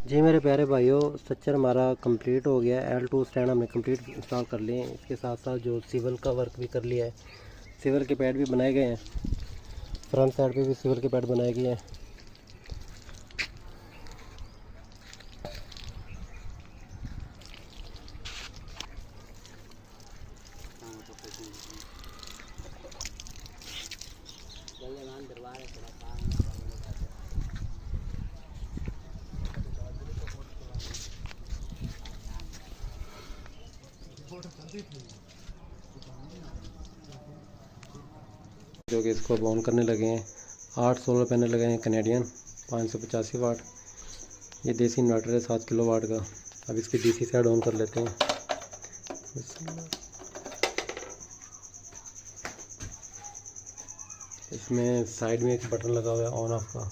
जी मेरे प्यारे भाइयों, स्ट्रक्चर हमारा कंप्लीट हो गया है। L2 स्टैंड हमने कंप्लीट इंस्टॉल कर लिए हैं। इसके साथ साथ जो सिविल का वर्क भी कर लिया है, सिविल के पैड भी बनाए गए हैं। फ्रंट साइड पे भी सिविल के पैड बनाए गए हैं। जो कि इसको अब ऑन करने लगे हैं। 8 सोलर पैनल लगे हैं कैनेडियन 585 वाट। ये देसी इन्वर्टर है 7 किलो वाट का। अब इसकी डीसी साइड ऑन कर लेते हैं। इसमें साइड में एक बटन लगा हुआ है ऑन ऑफ का,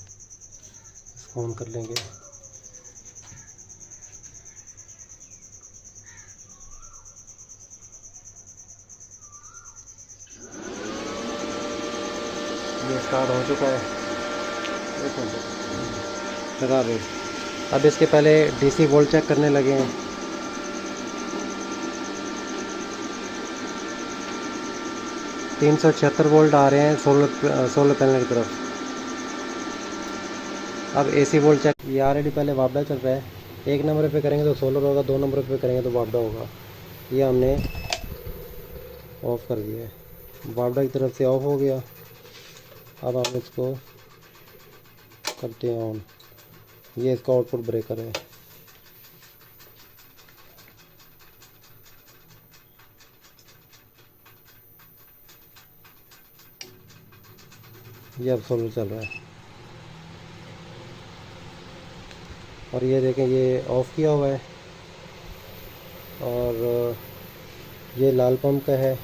इसको ऑन कर लेंगे। ये स्टार्ट हो चुका है। लगा दे। अब इसके पहले डीसी वोल्ट चेक करने लगे हैं। $376 वोल्ट आ रहे हैं सोलर पैनल की तरफ। अब एसी वोल्ट चेक। ये ऑलरेडी पहले वापडा चल रहा है। 1 नंबर पे करेंगे तो सोलर होगा, 2 नंबर पे करेंगे तो वापडा होगा। ये हमने ऑफ़ कर दिया है। वापडा की तरफ से ऑफ़ हो गया। अब हम इसको करते हैं ऑन। ये इसका आउटपुट ब्रेकर है। ये अब सोलर चल रहा है। और ये देखें, ये ऑफ़ किया हुआ है। और ये लाल पंप का है,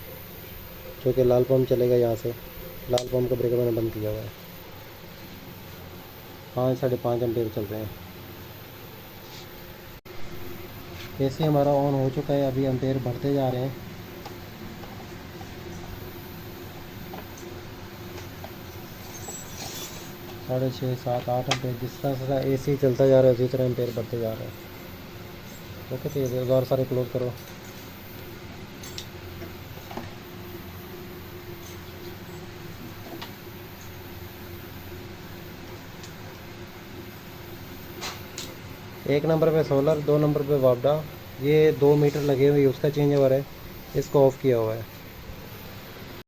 जो कि लाल पंप चलेगा यहाँ से। लाल पंप का ब्रेकर मैंने बंद किया हुआ है। 5-5.5 एम्पीयर चल रहे हैं। एसी हमारा ऑन हो चुका है। अभी एम्पीयर बढ़ते जा रहे हैं। साढ़े 6, 7, 8 एम्पीयर। जिस तरह से एसी चलता जा रहा है उसी तरह एम्पीयर बढ़ते जा रहे हैं। ओके, तो ये और सारे क्लोज करो। एक नंबर पे सोलर, 2 नंबर पे वापडा। ये 2 मीटर लगे हुए, उसका चेंज ओवर है। इसको ऑफ़ किया हुआ है।